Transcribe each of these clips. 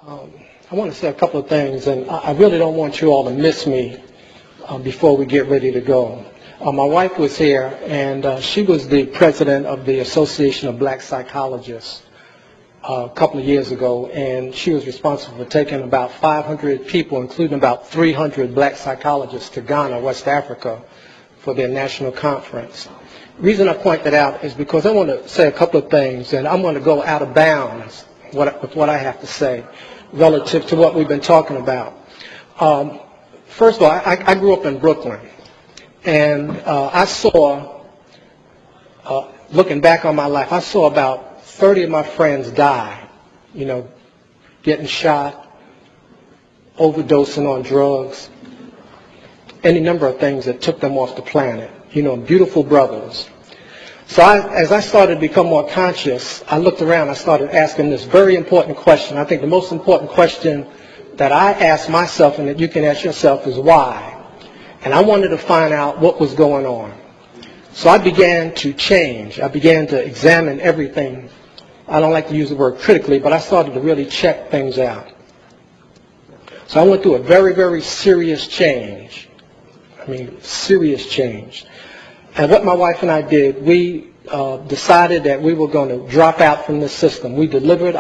I want to say a couple of things, and I really don't want you all to miss me before we get ready to go. My wife was here, and she was the president of the Association of Black Psychologists a couple of years ago, and she was responsible for taking about 500 people, including about 300 black psychologists, to Ghana, West Africa, for their national conference. The reason I point that out is because I want to say a couple of things, and I'm going to go out of bounds with what I have to say relative to what we've been talking about. First of all, I grew up in Brooklyn, and I saw, looking back on my life, I saw about 30 of my friends die, getting shot, overdosing on drugs, any number of things that took them off the planet, beautiful brothers. So as I started to become more conscious, I looked around, I started asking this very important question. I think the most important question that I ask myself and that you can ask yourself is why? And I wanted to find out what was going on. So I began to change. I began to examine everything. I don't like to use the word critically, but I started to really check things out. So I went through a very, very serious change. Serious change. And what my wife and I did, we decided that we were going to drop out from this system. We delivered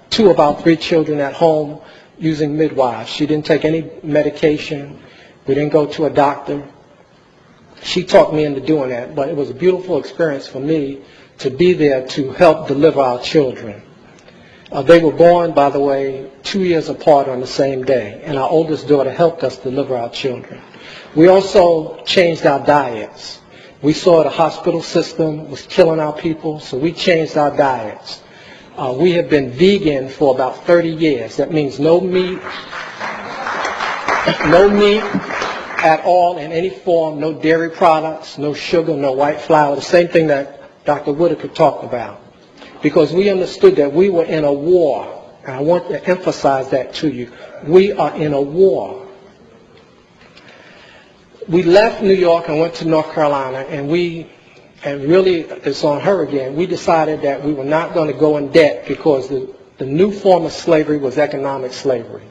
two of our 3 children at home using midwives. She didn't take any medication. We didn't go to a doctor. She talked me into doing that, but it was a beautiful experience for me to be there to help deliver our children. They were born, by the way, 2 years apart on the same day, and our oldest daughter helped us deliver our children. We also changed our diets. We saw the hospital system was killing our people, so we changed our diets. We have been vegan for about 30 years. That means no meat at all in any form, no dairy products, no sugar, no white flour, the same thing that Dr. Whitaker talked about. Because we understood that we were in a war, and I want to emphasize that to you. We are in a war. We left New York and went to North Carolina, and really it's on her again, we decided that we were not going to go in debt because the new form of slavery was economic slavery.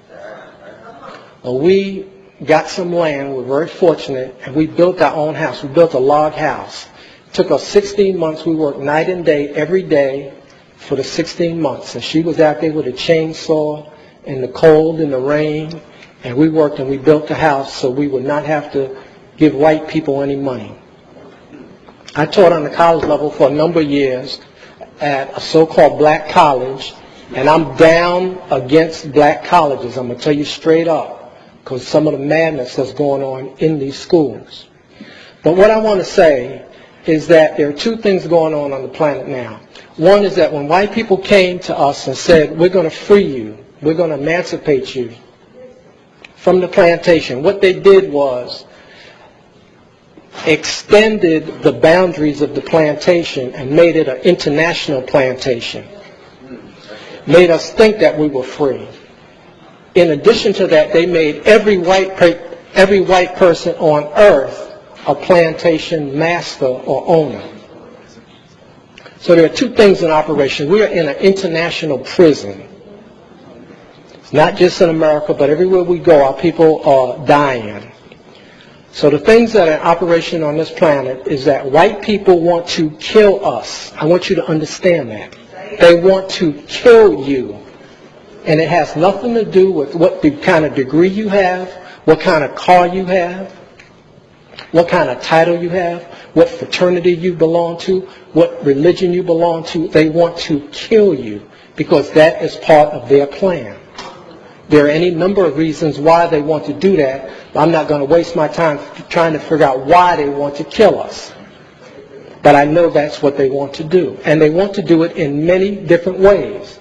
We got some land, we were very fortunate, and we built our own house. We built a log house. It took us 16 months. We worked night and day, every day for the 16 months. And she was out there with a chainsaw in the cold and the rain, and we worked and we built the house so we would not have to give white people any money. I taught on the college level for a number of years at a so-called black college, and I'm down against black colleges. I'm going to tell you straight up, because some of the madness that's going on in these schools. But what I want to say is that there are 2 things going on the planet now. One is that when white people came to us and said, we're going to free you, we're going to emancipate you from the plantation, what they did was extended the boundaries of the plantation and made it an international plantation. Made us think that we were free. In addition to that, they made every white person on earth a plantation master or owner. So there are 2 things in operation. We are in an international prison. It's not just in America, but everywhere we go, our people are dying. So the things that are in operation on this planet is that white people want to kill us. I want you to understand that. They want to kill you. And it has nothing to do with what kind of degree you have, what kind of car you have, what kind of title you have, what fraternity you belong to, what religion you belong to. They want to kill you because that is part of their plan. There are any number of reasons why they want to do that. I'm not going to waste my time trying to figure out why they want to kill us. But I know that's what they want to do. And they want to do it in many different ways.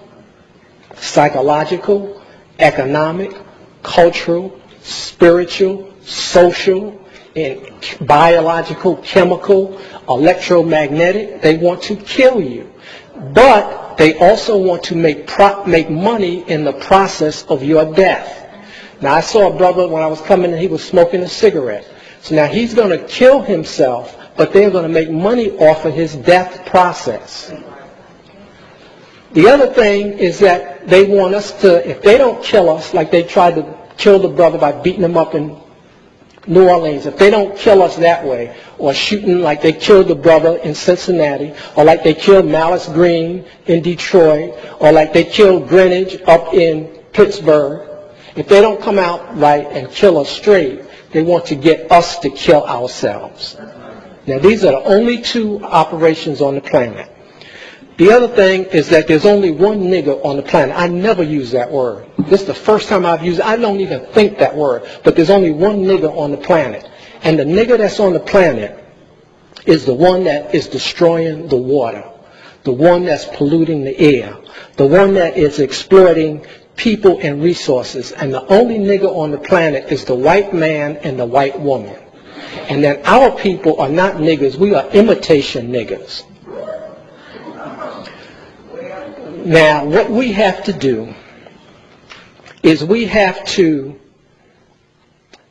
Psychological, economic, cultural, spiritual, social, and biological, chemical, electromagnetic. They want to kill you. But they also want to make money in the process of your death. Now, I saw a brother when I was coming in, he was smoking a cigarette. So now he's going to kill himself, but they're going to make money off of his death process. The other thing is that they want us to, if they don't kill us, like they tried to kill the brother by beating him up in New Orleans, if they don't kill us that way, or shooting like they killed the brother in Cincinnati, or like they killed Malice Green in Detroit, or like they killed Greenwich up in Pittsburgh, if they don't come out right and kill us straight, they want to get us to kill ourselves. Now, these are the only two operations on the planet. The other thing is that there's only one nigger on the planet. I never use that word. This is the first time I've used it. I don't even think that word. But there's only one nigger on the planet. And the nigger that's on the planet is the one that is destroying the water, the one that's polluting the air, the one that is exploiting people and resources. And the only nigger on the planet is the white man and the white woman. And then our people are not niggers. We are imitation niggers. Now, what we have to do is we have to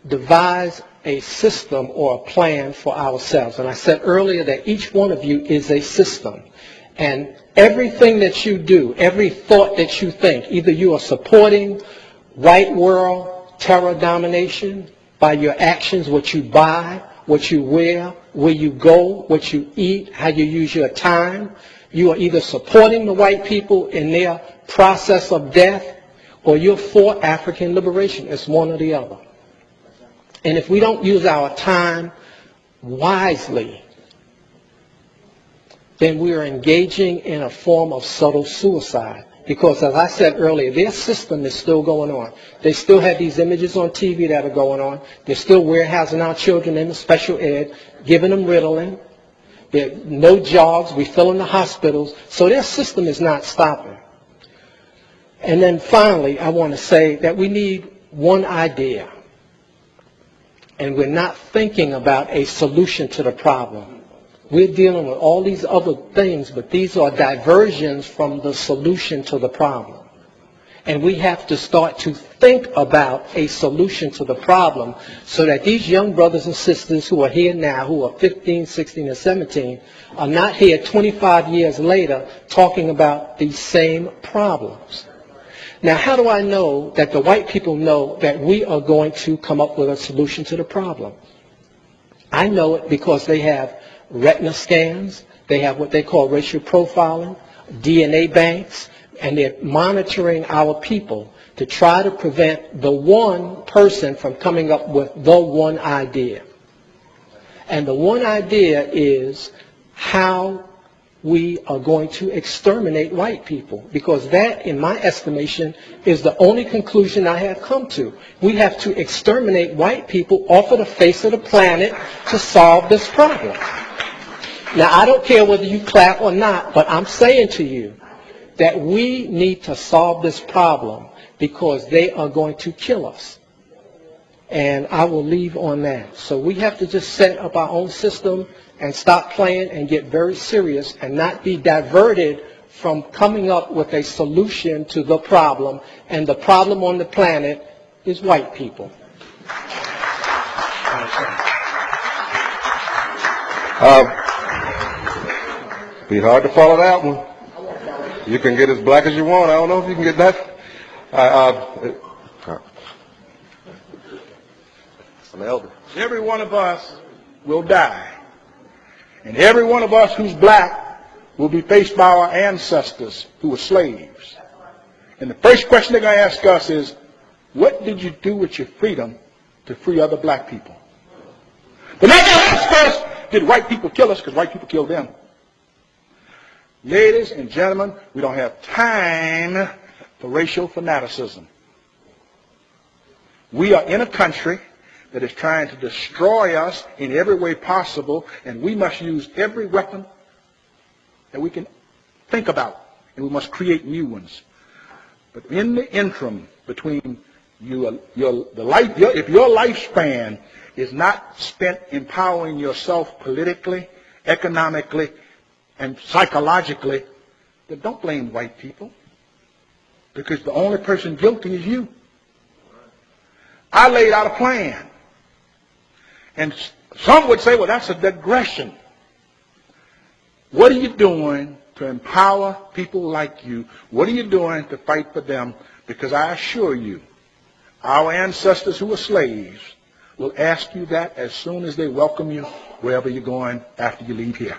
devise a system or a plan for ourselves. And I said earlier that each one of you is a system. And everything that you do, every thought that you think, either you are supporting white world terror domination by your actions, what you buy, what you wear, where you go, what you eat, how you use your time. You are either supporting the white people in their process of death, or you're for African liberation. It's one or the other. And if we don't use our time wisely, then we are engaging in a form of subtle suicide. Because as I said earlier, their system is still going on. They still have these images on TV that are going on. They're still warehousing our children in the special ed, giving them Ritalin. There are no jobs. We fill in the hospitals. So their system is not stopping. And then finally, I want to say that we need one idea. And we're not thinking about a solution to the problem. We're dealing with all these other things, but these are diversions from the solution to the problem. And we have to start to think about a solution to the problem so that these young brothers and sisters who are here now, who are 15, 16, and 17, are not here 25 years later talking about these same problems. Now, how do I know that the white people know that we are going to come up with a solution to the problem? I know it because they have retina scans, they have what they call racial profiling, DNA banks, and they're monitoring our people to try to prevent the one person from coming up with the one idea. And the one idea is how we are going to exterminate white people, because that, in my estimation, is the only conclusion I have come to. We have to exterminate white people off of the face of the planet to solve this problem. Now, I don't care whether you clap or not, but I'm saying to you that we need to solve this problem because they are going to kill us. And I will leave on that. So we have to just set up our own system and stop playing and get very serious and not be diverted from coming up with a solution to the problem. And the problem on the planet is white people. Be hard to follow that one. You can get as black as you want. I don't know if you can get that. I'm an elder. Every one of us will die. And every one of us who's black will be faced by our ancestors who were slaves. And the first question they're going to ask us is, what did you do with your freedom to free other black people? But not going to ask us, did white people kill us? Because white people killed them. Ladies and gentlemen, we don't have time for racial fanaticism. We are in a country that is trying to destroy us in every way possible, and we must use every weapon that we can think about, and we must create new ones. But in the interim between if your lifespan is not spent empowering yourself politically, economically, and psychologically, then don't blame white people, because the only person guilty is you. I laid out a plan. And some would say, well, that's a digression. What are you doing to empower people like you. What are you doing to fight for them? Because I assure you, our ancestors who were slaves will ask you that as soon as they welcome you wherever you're going after you leave here.